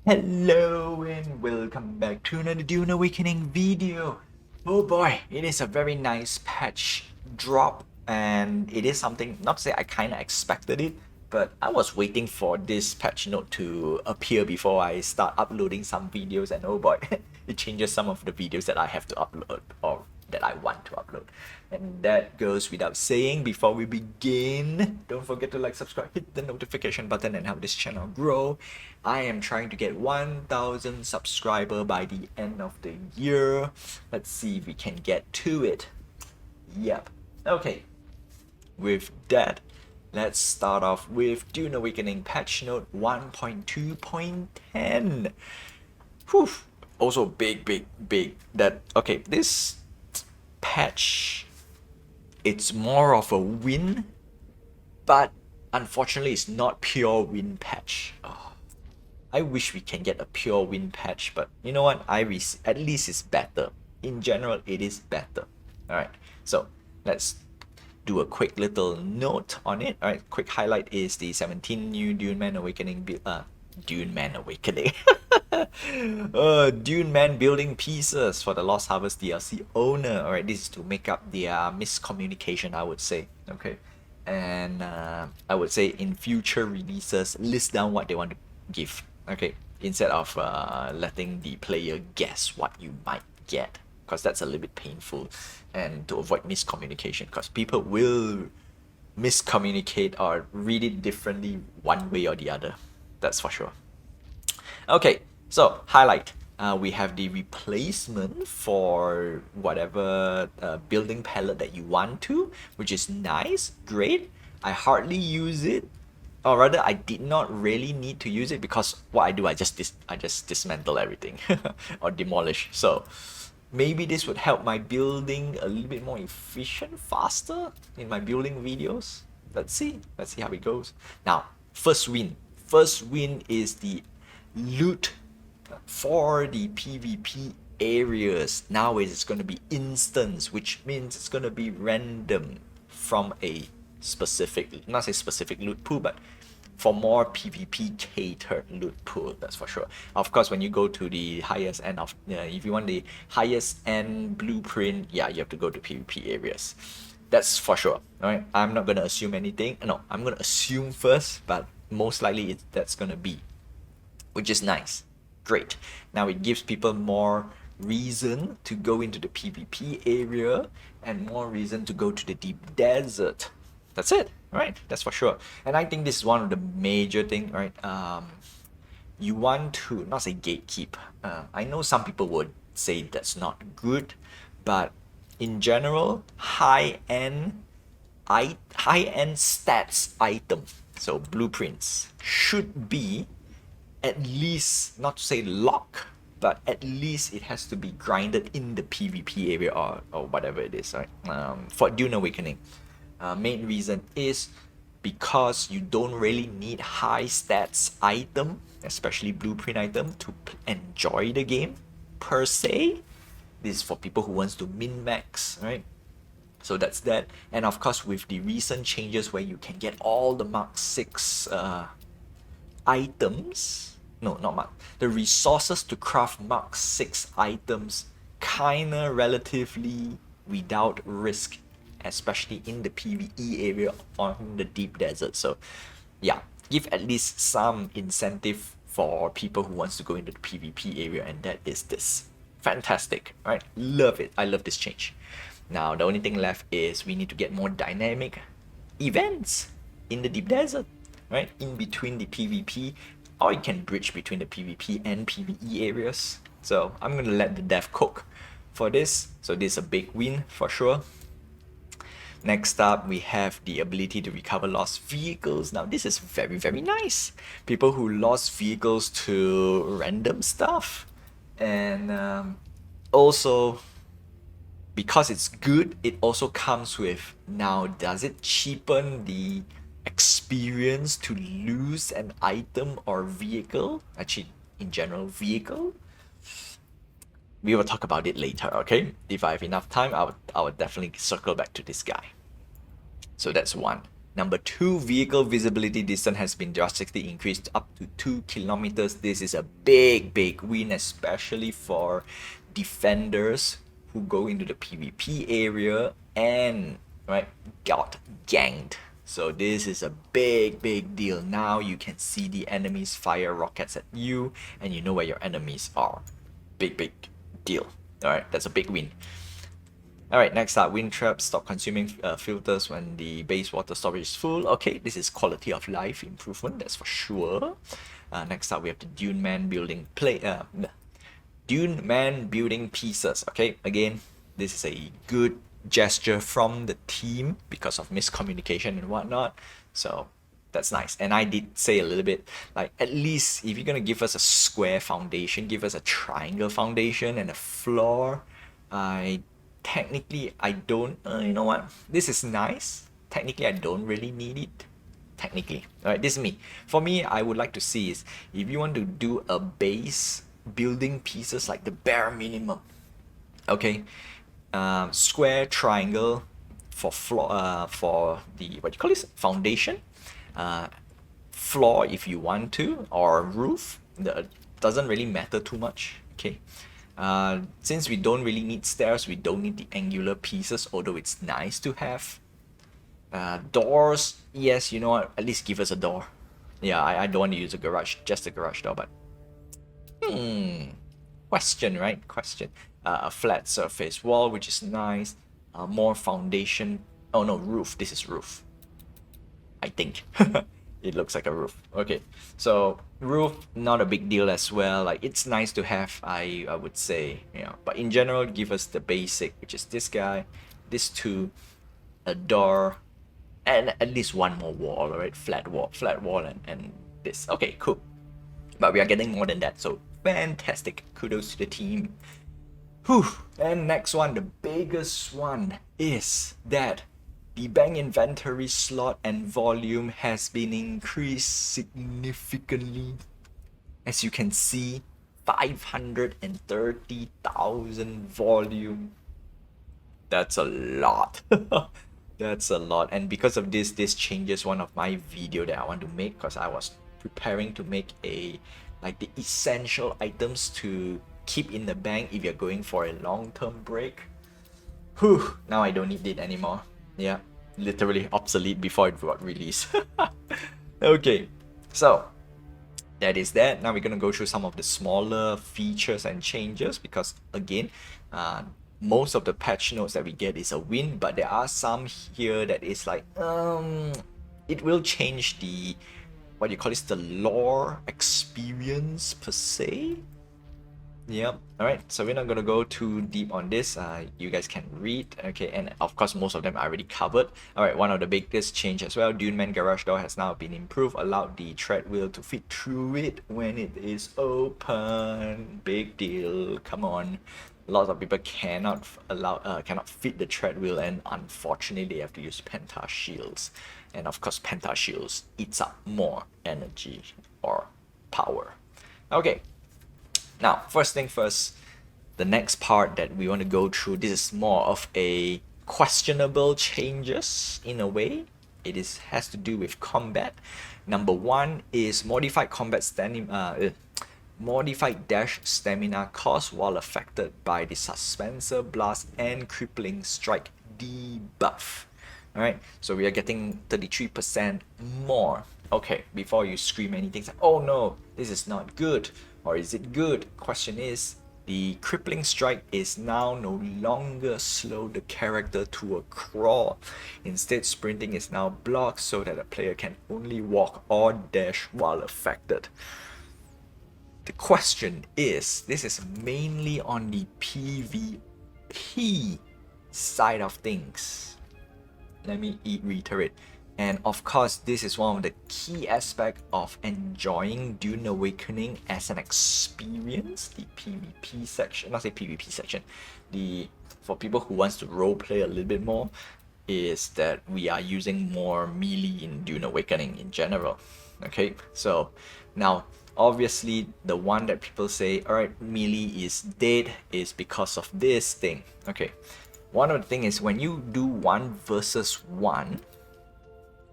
Hello and welcome back to another Dune Awakening video. Oh boy, it is a very nice patch drop, and it is something, not to say I kind of expected it, but I was waiting for this patch note to appear before I start uploading some videos, and oh boy, it changes some of the videos that I have to upload or that I want to upload. And that goes without saying. Before we begin, don't forget to like, subscribe, hit the notification button and help this channel grow. I am trying to get 1,000 subscribers by the end of the year. Let's see if we can get to it. Yep. Okay. With that, let's start off with Dune Awakening patch note 1.2.10. Whew. Also big. Okay, this patch, it's more of a win, but unfortunately it's not pure win patch. Oh, I wish we can get a pure win patch, but you know what, at least it's better. In general, it is better. Alright, so let's do a quick little note on it. Alright, quick highlight is the 17 new Dune Awakening Dune Man building pieces for the Lost Harvest DLC owner. Alright, this is to make up their miscommunication, I would say. Okay, and I would say in future releases, list down what they want to give. Okay, instead of letting the player guess what you might get, because that's a little bit painful, and to avoid miscommunication, because people will miscommunicate or read it differently one way or the other. That's for sure. Okay, so highlight. We have the replacement for whatever building palette that you want to, which is nice, great. I hardly use it, or rather I did not really need to use it, because what I do, I just dismantle everything or demolish. So maybe this would help my building a little bit more efficient, faster in my building videos. Let's see how it goes. Now, first win is the loot for the PvP areas. Now it's going to be instance, which means it's going to be random from a specific, not say specific loot pool, but for more PvP catered loot pool, that's for sure. Of course, when you go to the highest end of, if you want the highest end blueprint, yeah, you have to go to PvP areas. That's for sure. Alright, I'm not gonna assume anything. No, I'm gonna assume first, but most likely that's gonna be, which is nice. Great. Now it gives people more reason to go into the PvP area and more reason to go to the deep desert. That's it, right? That's for sure. And I think this is one of the major things, right? You want to not say gatekeep. I know some people would say that's not good, but in general, high-end stats item, so blueprints, should be at least, not to say lock, but at least it has to be grinded in the PvP area or whatever it is, right? For Dune Awakening, main reason is because you don't really need high stats item, especially blueprint item, to enjoy the game per se. This is for people who wants to min-max, right? So that's that. And of course, with the recent changes where you can get all the Mark 6 items, no, not Mark, the resources to craft Mark 6 items kinda relatively without risk, especially in the PvE area on the deep desert. So yeah, give at least some incentive for people who wants to go into the PvP area, and that is this. Fantastic, right? Love it. I love this change. Now the only thing left is we need to get more dynamic events in the deep desert, right? In between the PvP, or you can bridge between the PvP and PvE areas. So I'm gonna let the dev cook for this. So this is a big win for sure. Next up, we have the ability to recover lost vehicles. Now this is very nice. People who lost vehicles to random stuff, and also because it's good, it also comes with, now does it cheapen the experience to lose an item or vehicle? Actually, in general, vehicle. We will talk about it later, okay? If I have enough time, I would definitely circle back to this guy. So that's one. Number 2, vehicle visibility distance has been drastically increased up to 2 kilometers. This is a big win, especially for defenders who go into the PvP area and got ganked. So this is a big deal. Now you can see the enemies fire rockets at you and you know where your enemies are. Big deal. Alright, that's a big win. Alright, next up, wind traps stop consuming filters when the base water storage is full. Okay, this is quality of life improvement, that's for sure. Next up, we have the Dune Man building pieces. Okay, again, this is a good gesture from the team because of miscommunication and whatnot. So that's nice. And I did say a little bit, like, at least if you're gonna give us a square foundation, give us a triangle foundation and a floor. Technically, I don't, you know what? This is nice. Technically, I don't really need it. Technically. Alright, this is me. For me, I would like to see is, if you want to do a base building pieces like the bare minimum, okay, square, triangle for floor, for the, what you call this, foundation, floor if you want to, or roof. Doesn't really matter too much, okay. Since we don't really need stairs, we don't need the angular pieces, although it's nice to have. Doors, yes, you know what, at least give us a door. Yeah, I don't want to use a garage, just a garage door, but question, right? Question. A flat surface wall, which is nice. More foundation. Oh no, roof. This is roof, I think. It looks like a roof. Okay, so roof, not a big deal as well. Like, it's nice to have, I would say, you know. But in general, give us the basic, which is this guy, this two, a door, and at least one more wall, right? Flat wall, and this. Okay, cool. But we are getting more than that, so fantastic. Kudos to the team. Whew. And next one, the biggest one, is that the bank inventory slot and volume has been increased significantly. As you can see, 530,000 volume. That's a lot. That's a lot. And because of this changes one of my video that I want to make, because I was preparing to make a, like, the essential items to keep in the bank if you're going for a long-term break. Whew, now I don't need it anymore. Yeah, literally obsolete before it got released. Okay, so that is that. Now we're gonna go through some of the smaller features and changes, because again, most of the patch notes that we get is a win, but there are some here that is like, it will change the, what you call this, the lore experience per se. Yep. Alright, so we're not gonna go too deep on this. You guys can read. Okay, and of course most of them are already covered. Alright, one of the biggest change as well, Dune Man garage door has now been improved, allowed the tread wheel to fit through it when it is open. Big deal. Come on. Lots of people cannot fit the tread wheel, and unfortunately they have to use penta shields. And of course penta shields eats up more energy or power. Okay. Now, first thing first, the next part that we want to go through, this is more of a questionable changes in a way. It has to do with combat. Number one is modified combat modified dash stamina cost while affected by the Suspensor Blast and Crippling Strike debuff. Alright, so we are getting 33% more. Okay, before you scream anything like, oh no, this is not good, or is it good? Question is, the Crippling Strike is now no longer slow the character to a crawl. Instead, sprinting is now blocked so that a player can only walk or dash while affected. The question is, this is mainly on the PvP side of things. Let me reiterate. And of course, this is one of the key aspects of enjoying Dune Awakening as an experience. The PvP section, not say PvP section, for people who wants to roleplay a little bit more, is that we are using more melee in Dune Awakening in general. Okay, so now obviously the one that people say, alright, melee is dead, is because of this thing. Okay, one of the things is when you do 1 versus 1,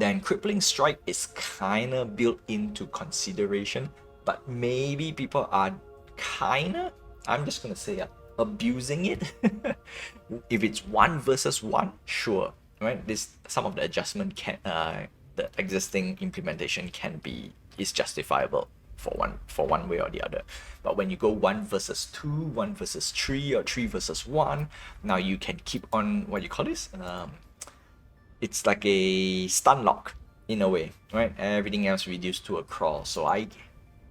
then Crippling Strike is kind of built into consideration, but maybe people are kind of, I'm just going to say, abusing it. If it's 1 versus 1, sure, right? Some of the adjustment the existing implementation is justifiable for one way or the other. But when you go 1 versus 2, 1 versus 3, or 3 versus 1, now you can keep on, what you call this? It's like a stun lock in a way, right? Everything else reduced to a crawl. So I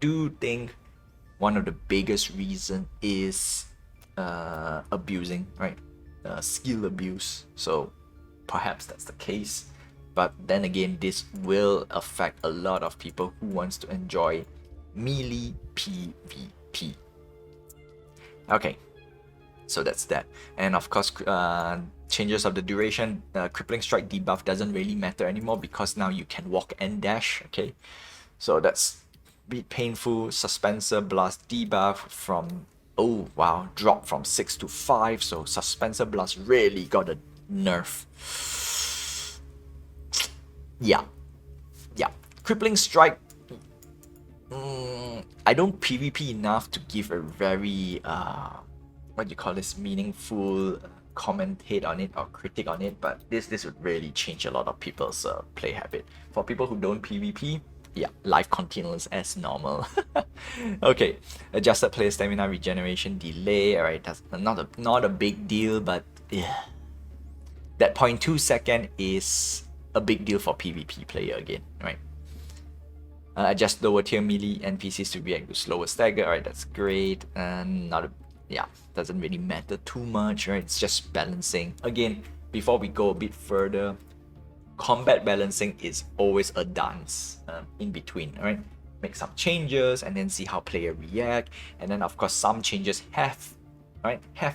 do think one of the biggest reason is abusing, right? Skill abuse. So perhaps that's the case. But then again, this will affect a lot of people who wants to enjoy melee PvP. Okay, so that's that. And of course, changes of the duration, Crippling Strike debuff doesn't really matter anymore because now you can walk and dash, okay? So that's a bit painful. Suspensor Blast debuff from, oh wow, dropped from 6 to 5, so Suspensor Blast really got a nerf. Yeah. Crippling Strike, I don't PvP enough to give a very, what you call this, meaningful commentate on it or critique on it, but this would really change a lot of people's play habit. For people who don't PvP, yeah, life continues as normal. Okay, adjusted player stamina regeneration delay. Alright, that's not a big deal, but yeah, that 0.2 second is a big deal for PvP player again, right? Adjust lower tier melee NPCs to react to slower stagger. Alright, that's great. And doesn't really matter too much, right? It's just balancing. Again, before we go a bit further, combat balancing is always a dance in between, right? Make some changes and then see how player react, and then of course some changes have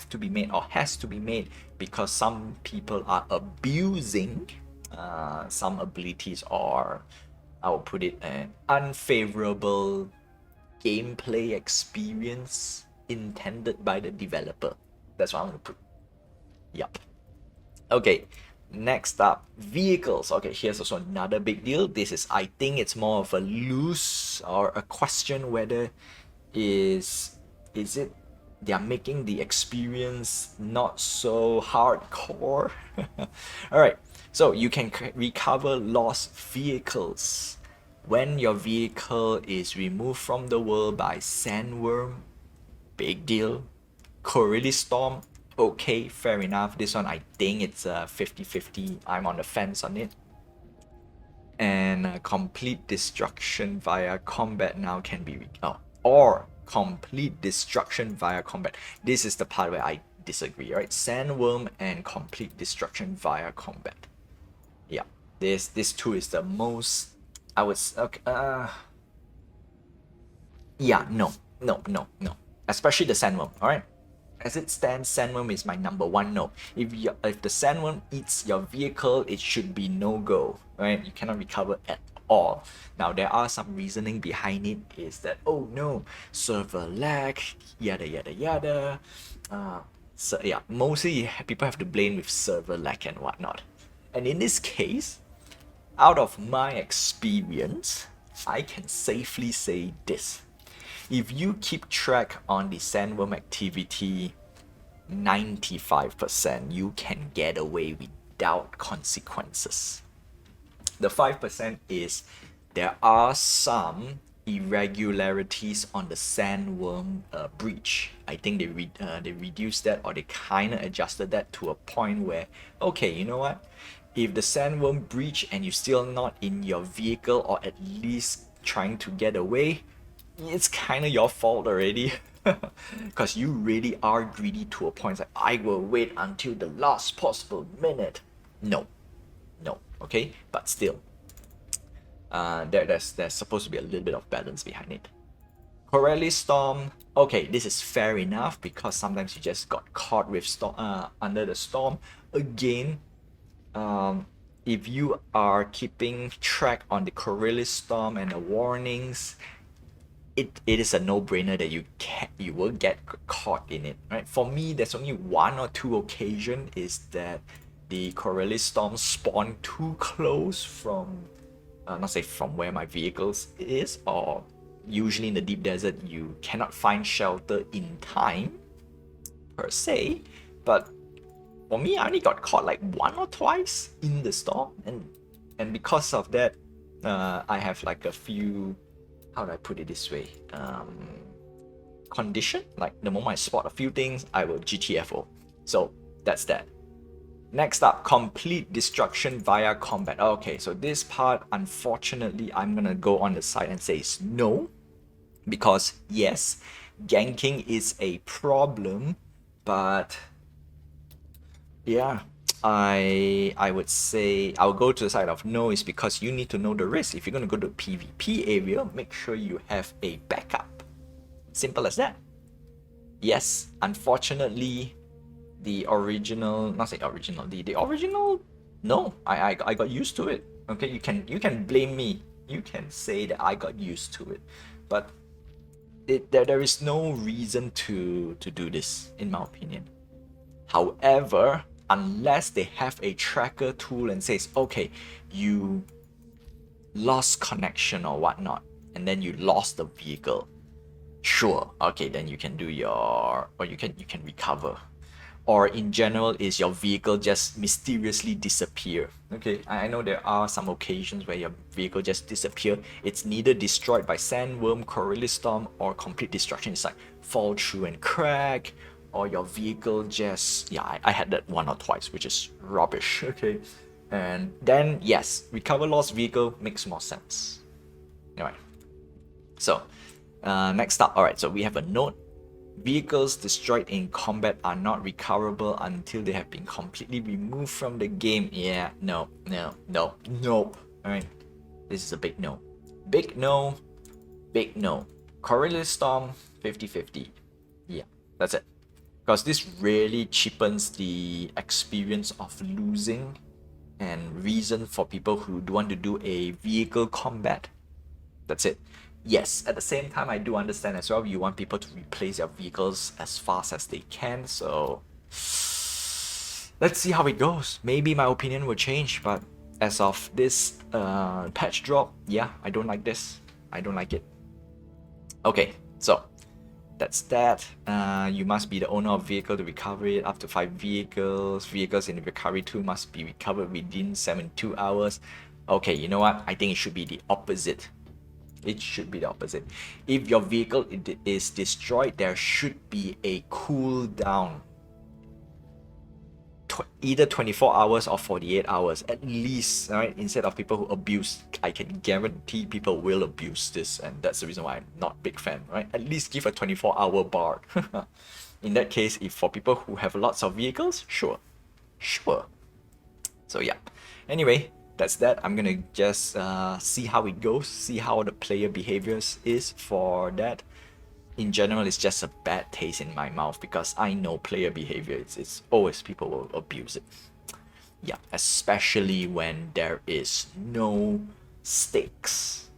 to be made or has to be made because some people are abusing some abilities, or I will put it an unfavorable gameplay experience intended by the developer. That's what I'm gonna put. Yup. Okay, next up, vehicles. Okay, here's also another big deal. This is, I think it's more of a loose or a question whether is it they're making the experience not so hardcore. Alright, so you can recover lost vehicles when your vehicle is removed from the world by sandworm. Big deal. Corelli Storm, okay, fair enough. This one I think it's a 50-50. I'm on the fence on it. And complete destruction via combat now can be or complete destruction via combat. This is the part where I disagree, right? Sandworm and complete destruction via combat. Yeah, this two is the most, I would okay, yeah, no. Especially the sandworm, alright? As it stands, sandworm is my number one no. If the sandworm eats your vehicle, it should be no go, right? You cannot recover at all. Now there are some reasoning behind it, is that, oh no, server lag, yada yada yada. So yeah, mostly people have to blame with server lag and whatnot. And in this case, out of my experience, I can safely say this. If you keep track on the sandworm activity, 95% you can get away without consequences. The 5% is there are some irregularities on the sandworm breach. I think they reduced that, or they kind of adjusted that to a point where, okay, you know what? If the sandworm breach and you're still not in your vehicle, or at least trying to get away, it's kind of your fault already. Because you really are greedy to a point like, I will wait until the last possible minute. No, okay? But still, there's supposed to be a little bit of balance behind it. Corelli Storm, okay, this is fair enough because sometimes you just got caught with under the storm. Again, if you are keeping track on the Corelli Storm and the warnings, it is a no-brainer that you will get caught in it, right? For me, there's only 1 or 2 occasions is that the Corellis Storm spawn too close from, not say from where my vehicles is, or usually in the deep desert you cannot find shelter in time per se, but for me I only got caught like 1 or 2 in the storm, and because of that I have like a few, how do I put it this way, condition, like the moment I spot a few things I will GTFO. So that's that. Next up, complete destruction via combat. Okay, so this part, unfortunately, I'm gonna go on the side and say no, because yes, ganking is a problem, but yeah, I would say I'll go to the side of no, is because you need to know the risk. If you're gonna go to PvP area, make sure you have a backup. Simple as that. Yes, unfortunately, the original, not say original, the original, no, I got used to it. Okay, you can blame me. You can say that I got used to it, but there is no reason to do this, in my opinion. However, unless they have a tracker tool and says, okay, you lost connection or whatnot, and then you lost the vehicle, sure, okay, then you can do your, or you can recover. Or in general, is your vehicle just mysteriously disappear. Okay, I know there are some occasions where your vehicle just disappear. It's neither destroyed by sandworm, Corellis storm, or complete destruction. It's like fall through and crack, or your vehicle just, yeah, I had that 1 or 2, which is rubbish. Okay, and then yes, recover lost vehicle makes more sense. Alright, so next up, alright, so we have a note. Vehicles destroyed in combat are not recoverable until they have been completely removed from the game. Yeah, no. Alright, this is a big no. Big no. Big no. Corellis Storm, 50-50. Yeah, that's it. Because this really cheapens the experience of losing and reason for people who do want to do a vehicle combat. That's it. Yes, at the same time, I do understand as well, you want people to replace their vehicles as fast as they can, so let's see how it goes. Maybe my opinion will change, but as of this patch drop, yeah, I don't like this. I don't like it. Okay, so that's that. You must be the owner of vehicle to recover it. Up to 5 vehicles. Vehicles in the recovery 2 must be recovered within 72 hours. Okay, you know what? I think it should be the opposite. It should be the opposite. If your vehicle is destroyed, there should be a cooldown. Either 24 hours or 48 hours, at least, right? Instead of people who abuse, I can guarantee people will abuse this, and that's the reason why I'm not a big fan, right? At least give a 24-hour bar. In that case, if for people who have lots of vehicles, sure. So yeah. Anyway, that's that. I'm gonna just see how it goes, see how the player behaviors is for that. In general, it's just a bad taste in my mouth because I know player behavior. It's always people will abuse it. Yeah, especially when there is no stakes.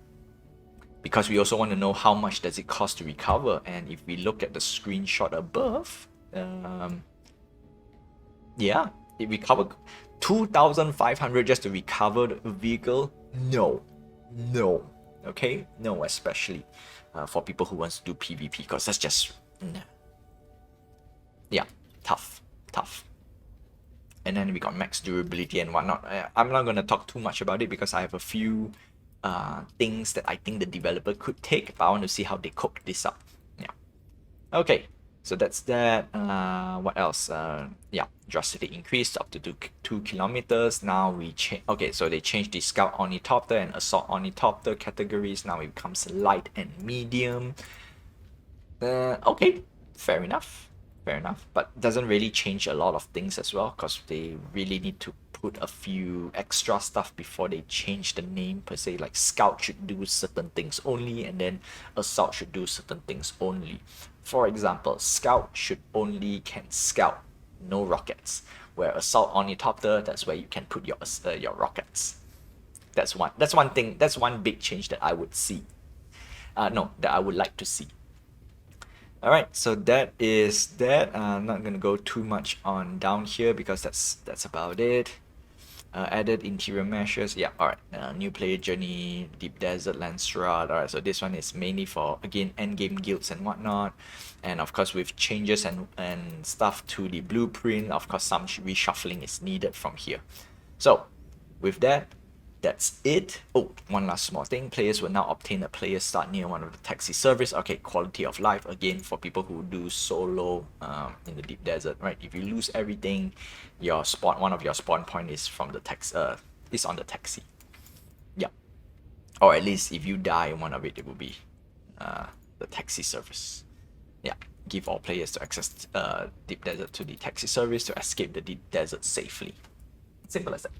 Because we also want to know how much does it cost to recover, and if we look at the screenshot above, yeah, it recovered 2,500 just to recover the vehicle. No, okay, no, especially for people who wants to do PvP, because that's just yeah, tough. And then we got max durability and whatnot. I'm not gonna talk too much about it because I have a few things that I think the developer could take, but I want to see how they cook this up. Yeah, okay. So that's that. What else? Yeah, drastic increase up to 2 kilometers. Now we change. Okay, so they changed the scout ornithopter and assault ornithopter categories. Now it becomes light and medium. Okay, fair enough. But doesn't really change a lot of things as well, because they really need to put a few extra stuff before they change the name per se. Like scout should do certain things only, and then assault should do certain things only. For example, scout should only can scout, no rockets. Where assault ornithopter, that's where you can put your rockets. That's one thing. That's one big change that I would see. That I would like to see. Alright, so that is that. I'm not gonna go too much on down here because that's about it. Added interior measures. Yeah, alright. New player journey, deep desert, Landsrod. Alright, so this one is mainly for, again, endgame guilds and whatnot. And of course, with changes and stuff to the blueprint, of course, some reshuffling is needed from here. So, with that, that's it. Oh, one last small thing. Players will now obtain a player start near one of the taxi service. Okay, quality of life, again, for people who do solo in the deep desert, right? If you lose everything, one of your spawn point is from the is on the taxi. Yeah. Or at least if you die in one of it, it will be the taxi service. Yeah. Give all players to access deep desert to the taxi service to escape the deep desert safely. Simple as that.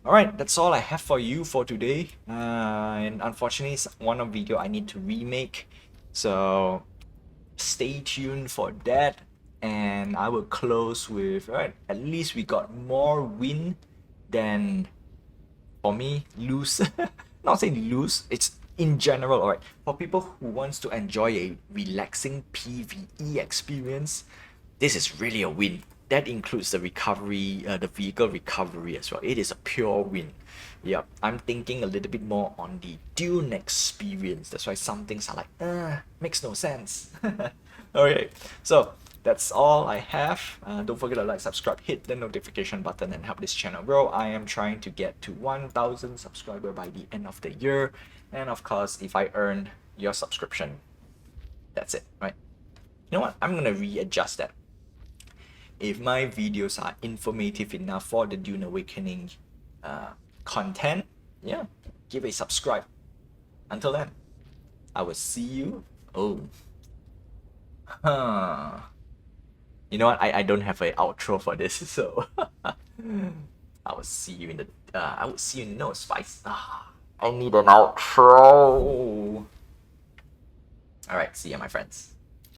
Alright, that's all I have for you for today. And unfortunately, it's one of video I need to remake. So stay tuned for that. And I will close with, alright, at least we got more win than, for me, lose. Not saying lose, it's in general, alright. For people who wants to enjoy a relaxing PVE experience, this is really a win. That includes the recovery, the vehicle recovery as well. It is a pure win. Yep, I'm thinking a little bit more on the Dune experience. That's why some things are like, makes no sense. Okay, so that's all I have. Don't forget to like, subscribe, hit the notification button and help this channel grow. I am trying to get to 1,000 subscribers by the end of the year. And of course, if I earn your subscription, that's it, right? You know what? I'm gonna readjust that. If my videos are informative enough for the Dune Awakening content, yeah, give a subscribe. Until then, I will see you. Oh, you know what? I don't have an outro for this, so I will see you in the. I will see you in no spice. I need an outro. All right, see ya, my friends.